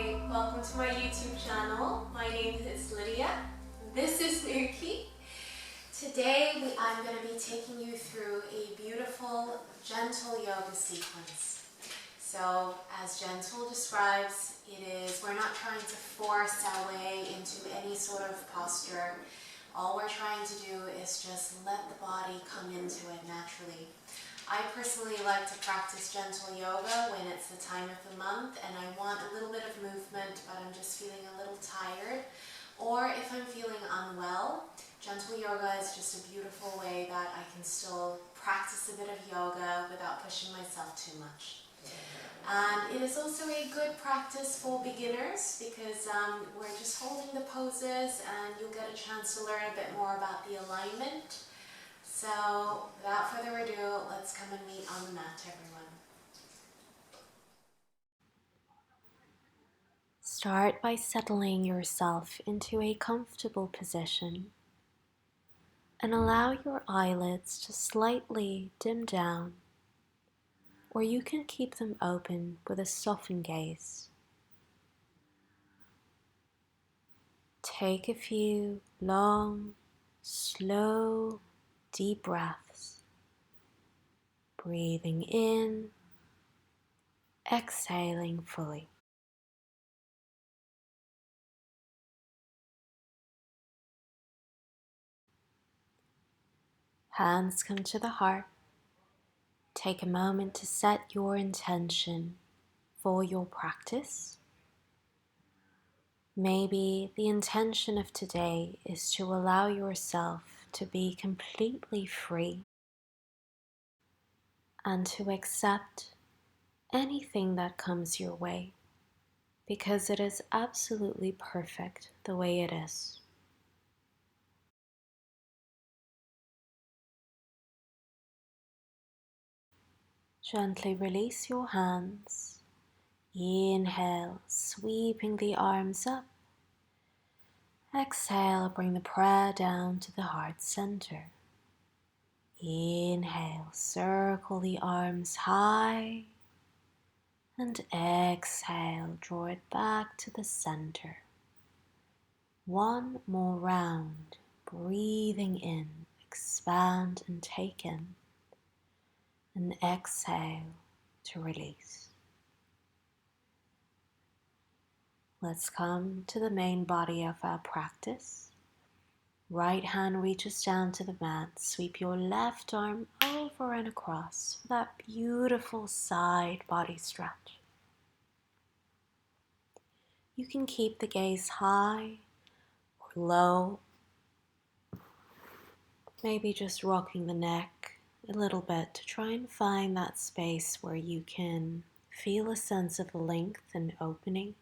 Hi, welcome to my YouTube channel. My name is Lydia. This is Nuki. Today I'm going to be taking you through a beautiful, gentle yoga sequence. So, as gentle describes, we're not trying to force our way into any sort of posture. All we're trying to do is just let the body come into it naturally. I personally like to practice gentle yoga when it's the time of the month and I want a little bit of movement but I'm just feeling a little tired. Or if I'm feeling unwell, gentle yoga is just a beautiful way that I can still practice a bit of yoga without pushing myself too much. And it is also a good practice for beginners because we're just holding the poses and you'll get a chance to learn a bit more about the alignment. So, without further ado, let's come and meet on the mat, everyone. Start by settling yourself into a comfortable position and allow your eyelids to slightly dim down, or you can keep them open with a softened gaze. Take a few long, slow, deep breaths, breathing in, exhaling fully. Hands come to the heart. Take a moment to set your intention for your practice. Maybe the intention of today is to allow yourself to be completely free and to accept anything that comes your way, because it is absolutely perfect the way it is. Gently release your hands. Inhale, sweeping the arms up. Exhale, bring the prayer down to the heart center. Inhale, circle the arms high. And exhale, draw it back to the center. One more round, breathing in, expand and take in. And exhale to release. Let's come to the main body of our practice. Right hand reaches down to the mat. Sweep your left arm over and across for that beautiful side body stretch. You can keep the gaze high or low, maybe just rocking the neck a little bit to try and find that space where you can feel a sense of length and opening.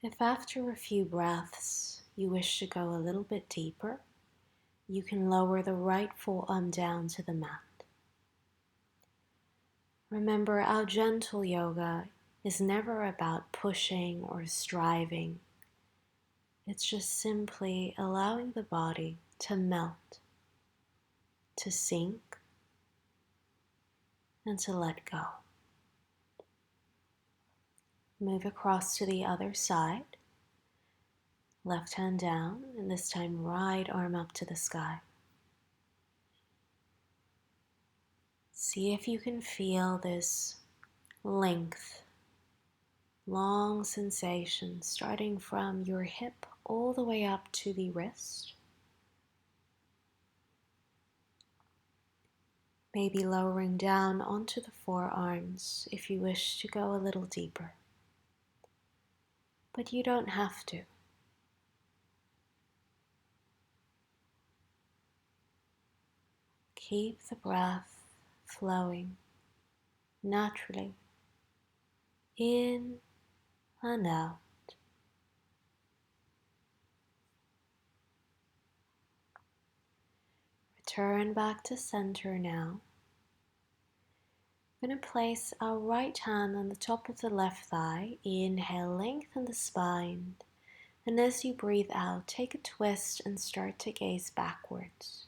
If after a few breaths you wish to go a little bit deeper, you can lower the right forearm down to the mat. Remember, our gentle yoga is never about pushing or striving. It's just simply allowing the body to melt, to sink, and to let go. Move across to the other side. Left hand down, and this time right arm up to the sky. See if you can feel this length, long sensation starting from your hip all the way up to the wrist. Maybe lowering down onto the forearms if you wish to go a little deeper. But you don't have to. Keep the breath flowing naturally in and out. Return back to center now. I'm going to place our right hand on the top of the left thigh. Inhale, lengthen the spine. And as you breathe out, take a twist and start to gaze backwards.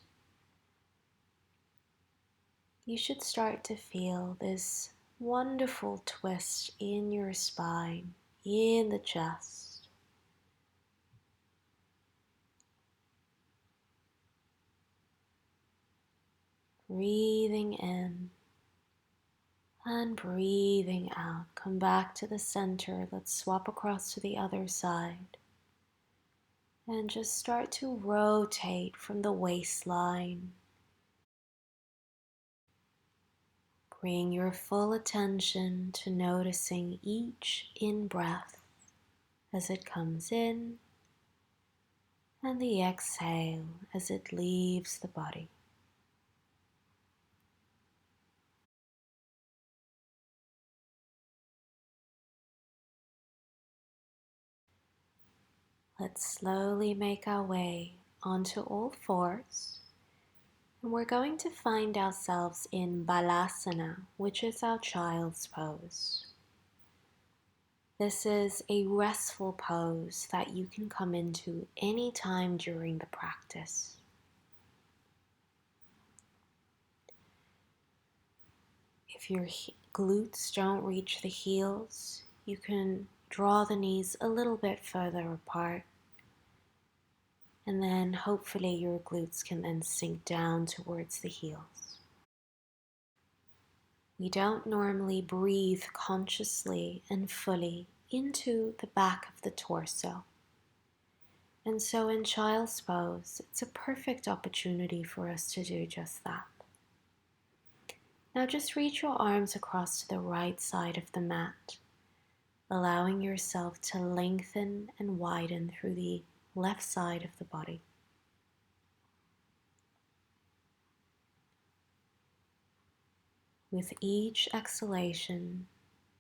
you should start to feel this wonderful twist in your spine, in the chest. Breathing in and breathing out. Come back to the center. Let's swap across to the other side. And just start to rotate from the waistline. Bring your full attention to noticing each in-breath as it comes in and the exhale as it leaves the body. Let's slowly make our way onto all fours, and we're going to find ourselves in balasana, which is our child's pose. This is a restful pose that you can come into anytime during the practice. If your glutes don't reach the heels, you can draw the knees a little bit further apart, and then hopefully your glutes can then sink down towards the heels. We don't normally breathe consciously and fully into the back of the torso. And so in child's pose, it's a perfect opportunity for us to do just that. Now just reach your arms across to the right side of the mat, allowing yourself to lengthen and widen through the left side of the body. With each exhalation,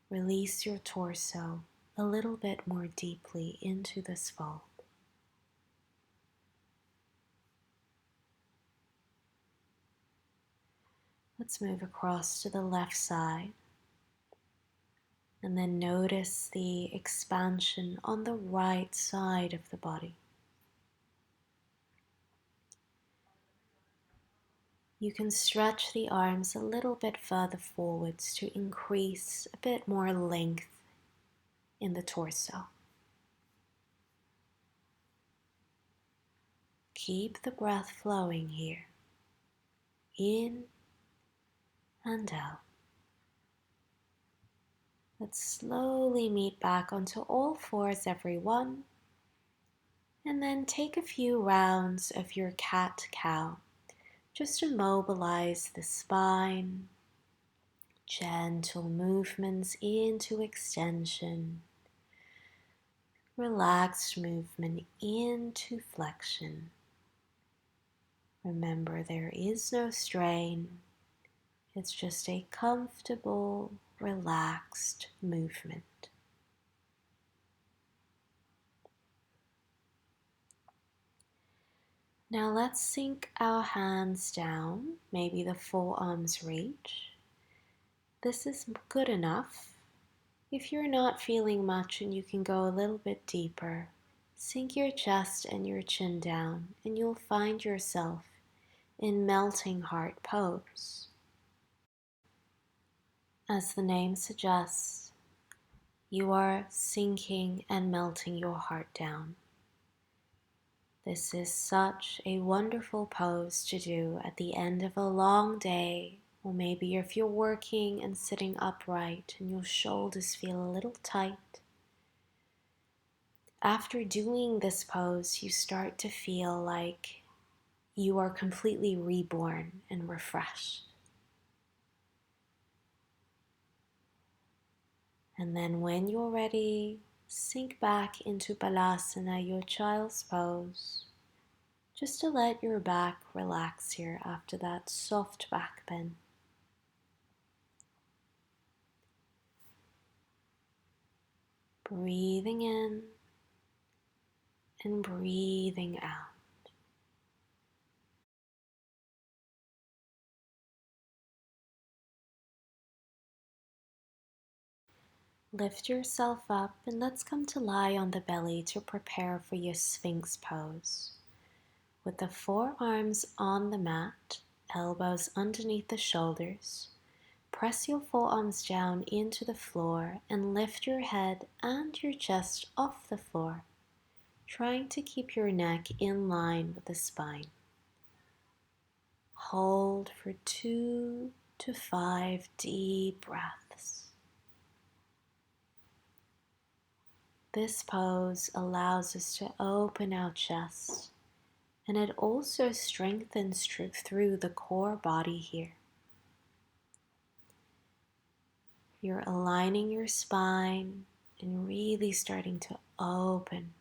release your torso a little bit more deeply into this fold. Let's move across to the left side and then notice the expansion on the right side of the body. You can stretch the arms a little bit further forwards to increase a bit more length in the torso. Keep the breath flowing here, in and out. Let's slowly meet back onto all fours, everyone, and then take a few rounds of your cat-cow just to mobilize the spine, gentle movements into extension, relaxed movement into flexion. Remember, there is no strain, it's just a comfortable, relaxed movement. Now let's sink our hands down, maybe the forearms reach. This is good enough. If you're not feeling much and you can go a little bit deeper, sink your chest and your chin down and you'll find yourself in melting heart pose. As the name suggests, you are sinking and melting your heart down. This is such a wonderful pose to do at the end of a long day, or maybe if you're working and sitting upright and your shoulders feel a little tight. After doing this pose, you start to feel like you are completely reborn and refreshed. And then when you're ready, sink back into balasana, your child's pose, just to let your back relax here after that soft back bend. Breathing in and breathing out. Lift yourself up and let's come to lie on the belly to prepare for your Sphinx pose. With the forearms on the mat elbows underneath the shoulders. Press your forearms down into the floor and lift your head and your chest off the floor, trying to keep your neck in line with the spine. Hold for 2 to 5 deep breaths. This pose allows us to open our chest, and it also strengthens through the core body here. You're aligning your spine and really starting to open.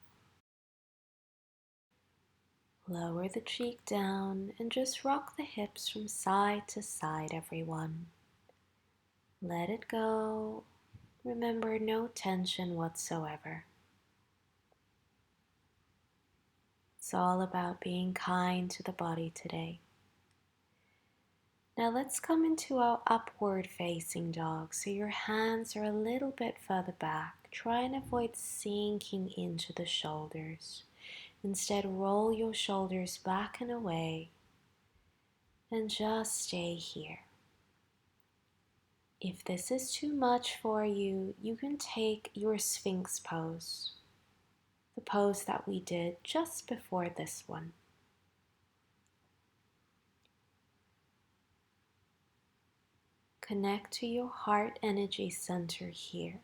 Lower the cheek down and just rock the hips from side to side, everyone. Let it go. Remember, no tension whatsoever. It's all about being kind to the body today. Now let's come into our upward facing dog. So your hands are a little bit further back. Try and avoid sinking into the shoulders. Instead, roll your shoulders back and away and just stay here. If this is too much for you, you can take your Sphinx pose, the pose that we did just before this one. Connect to your heart energy center here.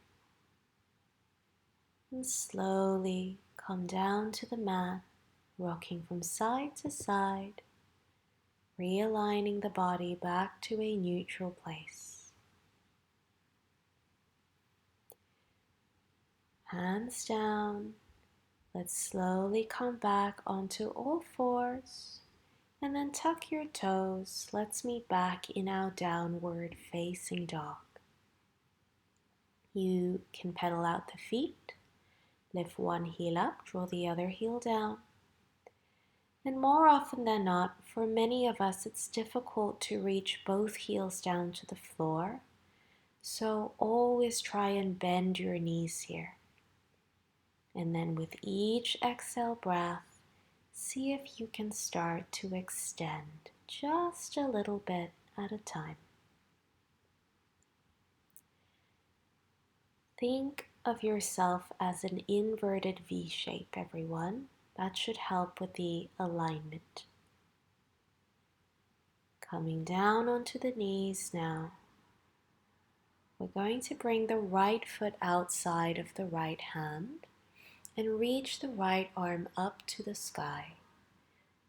And slowly come down to the mat, rocking from side to side, realigning the body back to a neutral place. Hands down. Let's slowly come back onto all fours and then tuck your toes. Let's meet back in our downward facing dog. You can pedal out the feet, lift one heel up, draw the other heel down. And more often than not, for many of us, it's difficult to reach both heels down to the floor. So always try and bend your knees here. And then with each exhale breath, see if you can start to extend just a little bit at a time. Think of yourself as an inverted V shape, everyone. That should help with the alignment. Coming down onto the knees now. We're going to bring the right foot outside of the right hand and reach the right arm up to the sky.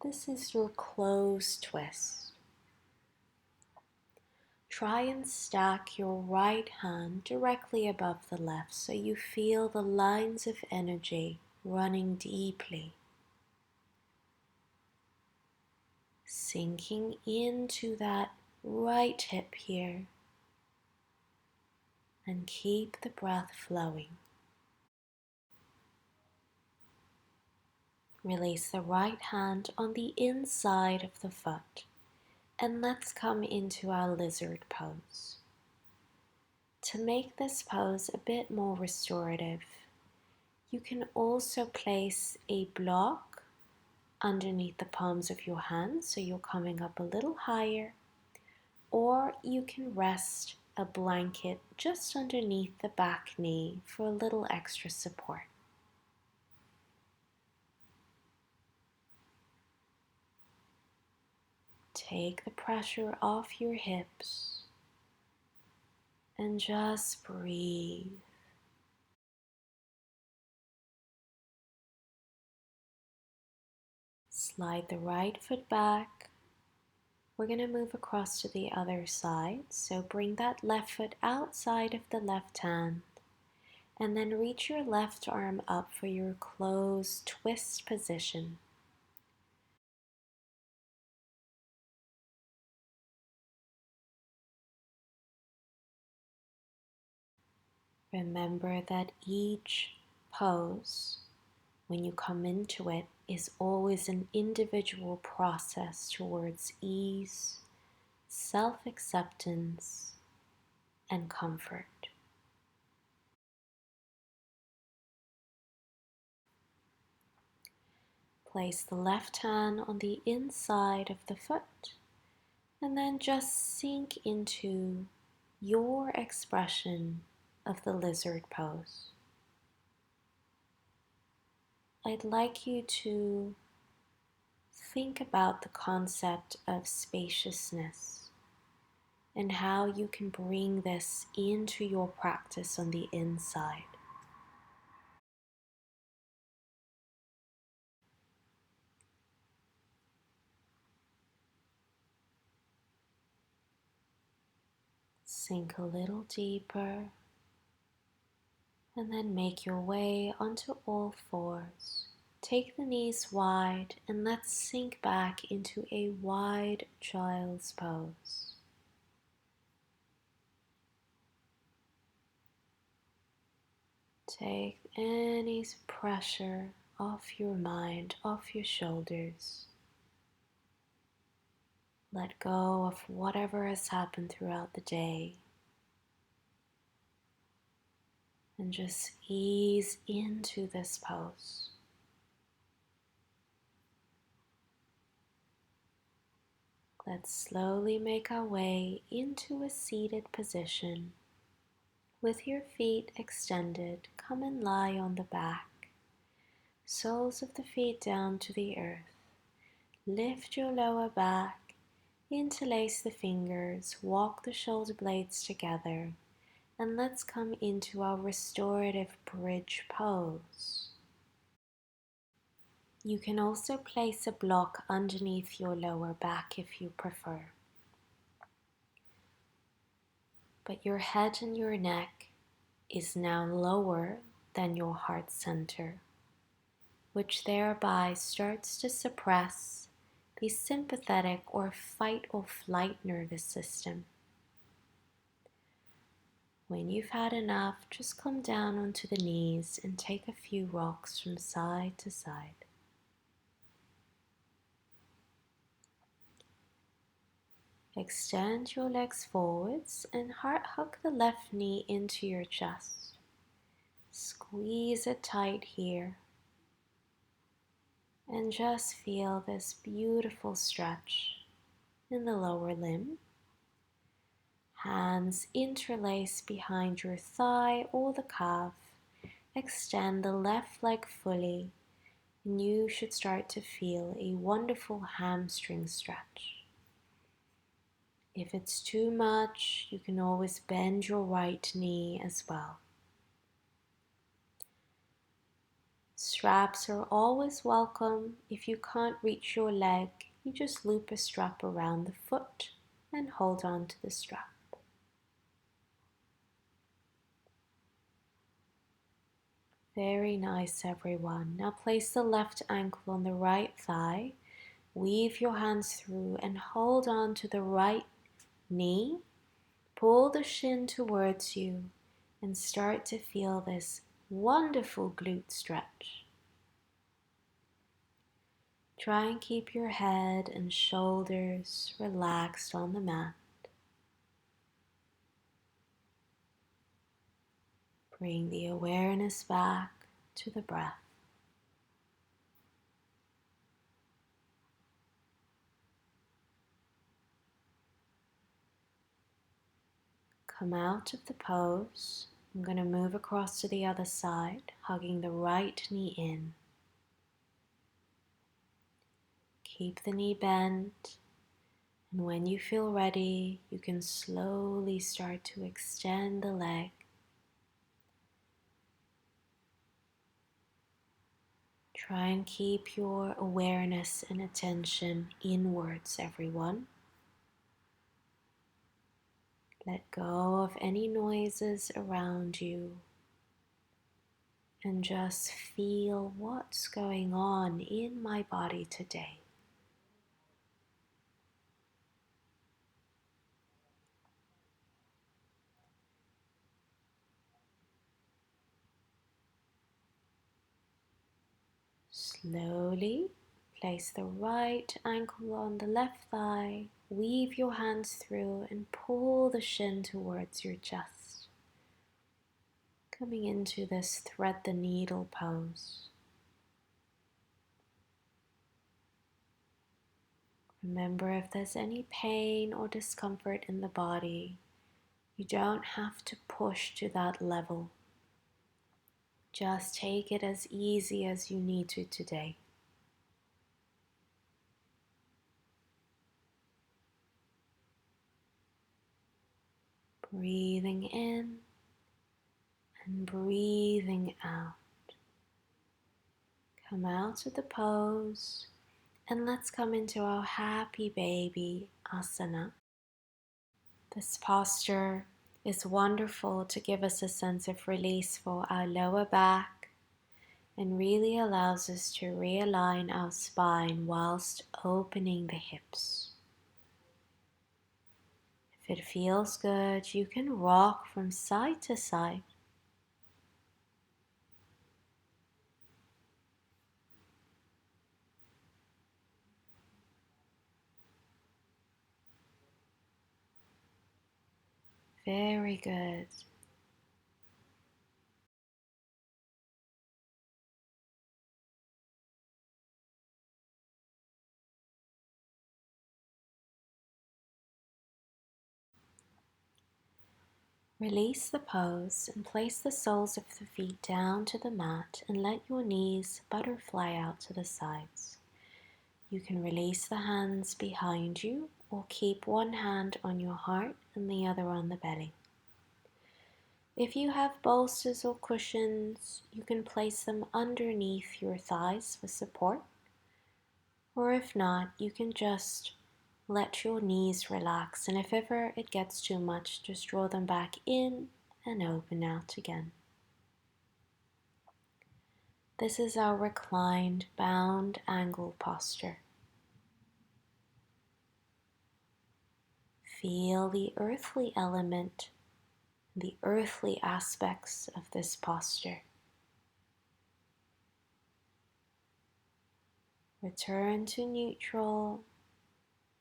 This is your closed twist. Try and stack your right hand directly above the left so you feel the lines of energy running deeply. Sinking into that right hip here. And keep the breath flowing. Release the right hand on the inside of the foot. And let's come into our lizard pose. To make this pose a bit more restorative, you can also place a block underneath the palms of your hands so you're coming up a little higher, or you can rest a blanket just underneath the back knee for a little extra support. Take the pressure off your hips and just breathe. Slide the right foot back. We're going to move across to the other side. So bring that left foot outside of the left hand. And then reach your left arm up for your closed twist position. Remember that each pose, when you come into it, is always an individual process towards ease, self-acceptance, and comfort. Place the left hand on the inside of the foot And then just sink into your expression of the lizard pose. I'd like you to think about the concept of spaciousness and how you can bring this into your practice on the inside. Sink a little deeper and then make your way onto all fours. Take the knees wide and let's sink back into a wide child's pose. Take any pressure off your mind, off your shoulders. Let go of whatever has happened throughout the day. And just ease into this pose. Let's slowly make our way into a seated position. With your feet extended, come and lie on the back. Soles of the feet down to the earth. Lift your lower back, interlace the fingers, walk the shoulder blades together, and let's come into our restorative bridge pose. You can also place a block underneath your lower back if you prefer. But your head and your neck is now lower than your heart center, which thereby starts to suppress the sympathetic or fight or flight nervous system. When you've had enough, just come down onto the knees and take a few rocks from side to side. Extend your legs forwards and hug the left knee into your chest. Squeeze it tight here and just feel this beautiful stretch in the lower limb. Hands interlace behind your thigh or the calf. Extend the left leg fully and you should start to feel a wonderful hamstring stretch. If it's too much, you can always bend your right knee as well. Straps are always welcome. If you can't reach your leg, you just loop a strap around the foot and hold on to the strap. Very nice, everyone. Now place the left ankle on the right thigh. Weave your hands through and hold on to the right knee. Pull the shin towards you and start to feel this wonderful glute stretch. Try and keep your head and shoulders relaxed on the mat. Bring the awareness back to the breath. Come out of the pose. I'm going to move across to the other side, hugging the right knee in. Keep the knee bent, and when you feel ready, you can slowly start to extend the leg. Try and keep your awareness and attention inwards, everyone. Let go of any noises around you and just feel what's going on in my body today. Slowly place the right ankle on the left thigh, weave your hands through and pull the shin towards your chest. Coming into this thread the needle pose. Remember, if there's any pain or discomfort in the body, you don't have to push to that level. Just take it as easy as you need to today. Breathing in and breathing out. Come out of the pose and let's come into our happy baby asana. This posture is wonderful to give us a sense of release for our lower back and really allows us to realign our spine whilst opening the hips. If it feels good, you can rock from side to side. Very good. Release the pose and place the soles of the feet down to the mat and let your knees butterfly out to the sides. You can release the hands behind you or keep one hand on your heart and the other on the belly. If you have bolsters or cushions, you can place them underneath your thighs for support. Or if not, you can just let your knees relax, and if ever it gets too much, just draw them back in and open out again. This is our reclined bound angle posture. Feel the earthly element, the earthly aspects of this posture. Return to neutral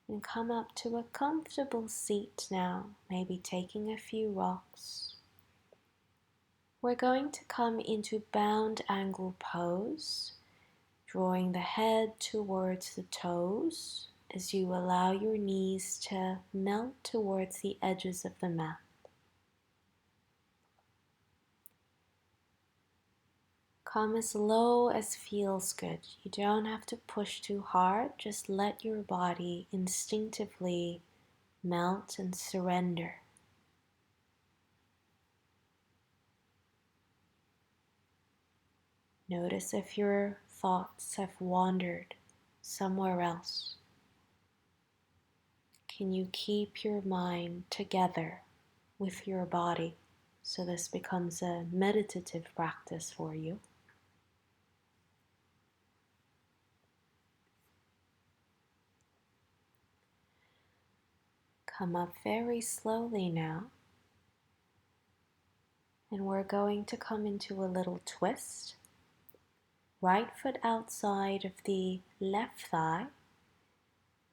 and come up to a comfortable seat now, maybe taking a few rocks. We're going to come into bound angle pose, drawing the head towards the toes as you allow your knees to melt towards the edges of the mat. Come as low as feels good. You don't have to push too hard, just let your body instinctively melt and surrender. Notice if your thoughts have wandered somewhere else. Can you keep your mind together with your body so this becomes a meditative practice for you? Come up very slowly now, and we're going to come into a little twist. Right foot outside of the left thigh,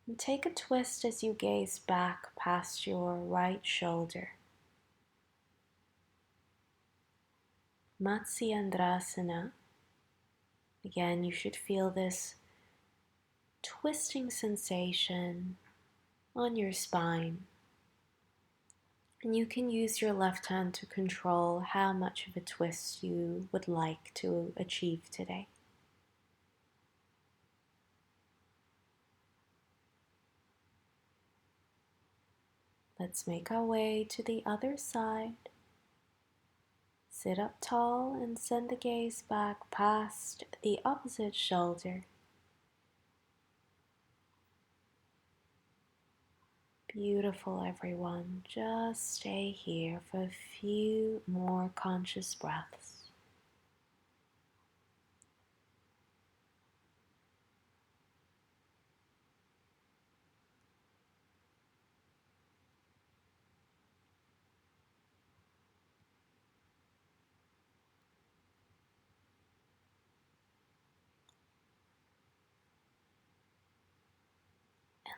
and take a twist as you gaze back past your right shoulder. Matsyendrasana. Again, you should feel this twisting sensation on your spine. And you can use your left hand to control how much of a twist you would like to achieve today. Let's make our way to the other side. Sit up tall and send the gaze back past the opposite shoulder. Beautiful, everyone. Just stay here for a few more conscious breaths.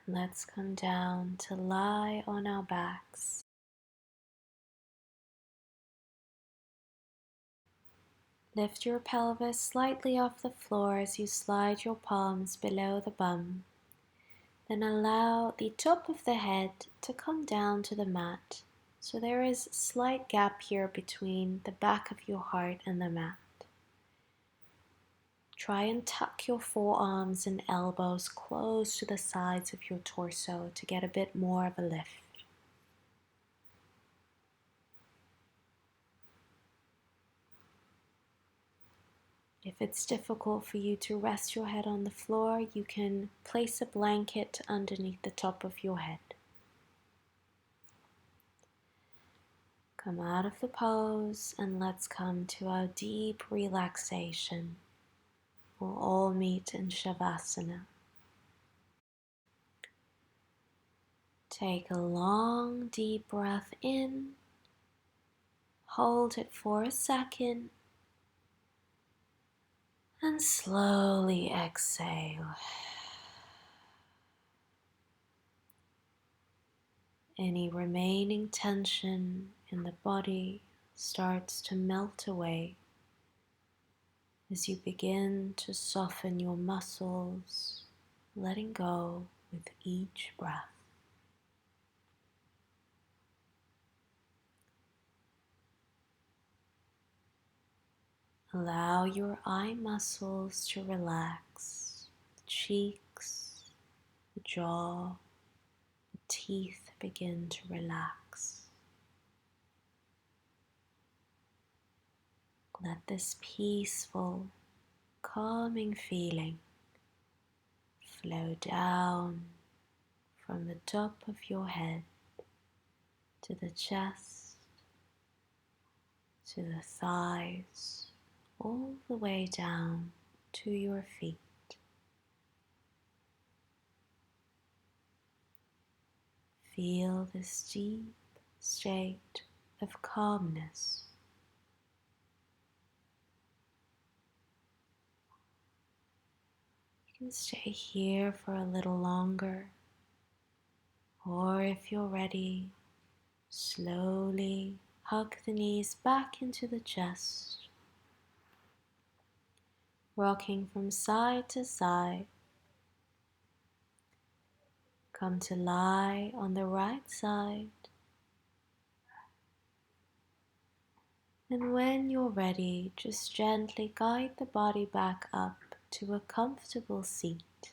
And let's come down to lie on our backs. Lift your pelvis slightly off the floor as you slide your palms below the bum. Then allow the top of the head to come down to the mat. So there is a slight gap here between the back of your heart and the mat. Try and tuck your forearms and elbows close to the sides of your torso to get a bit more of a lift. If it's difficult for you to rest your head on the floor, you can place a blanket underneath the top of your head. Come out of the pose and let's come to our deep relaxation. We'll all meet in Savasana. Take a long deep breath in, hold it for a second, and slowly exhale. Any remaining tension in the body starts to melt away as you begin to soften your muscles, letting go with each breath. Allow your eye muscles to relax, the cheeks, the jaw, the teeth begin to relax. Let this peaceful, calming feeling flow down from the top of your head to the chest, to the thighs, all the way down to your feet. Feel this deep state of calmness. You can stay here for a little longer, or if you're ready, slowly hug the knees back into the chest, rocking from side to side. Come to lie on the right side, and when you're ready, just gently guide the body back up to a comfortable seat.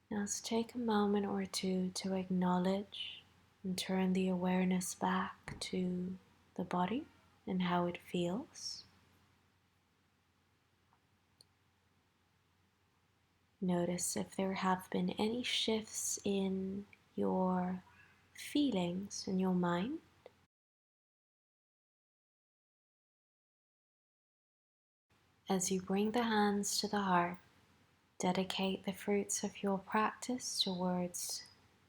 Now let's take a moment or two to acknowledge and turn the awareness back to the body and how it feels. Notice if there have been any shifts in your feelings in your mind. As you bring the hands to the heart, dedicate the fruits of your practice towards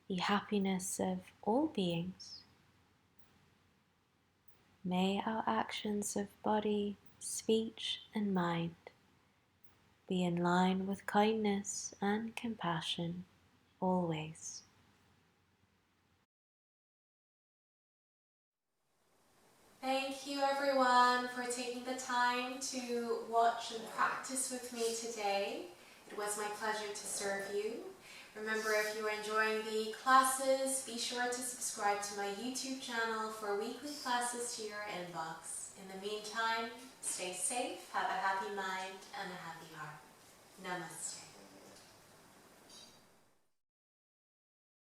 the happiness of all beings. May our actions of body, speech, and mind be in line with kindness and compassion always. Thank you everyone for taking the time to watch and practice with me today. It was my pleasure to serve you. Remember, if you are enjoying the classes, be sure to subscribe to my YouTube channel for weekly classes to your inbox. In the meantime, stay safe, have a happy mind and a happy heart. Namaste.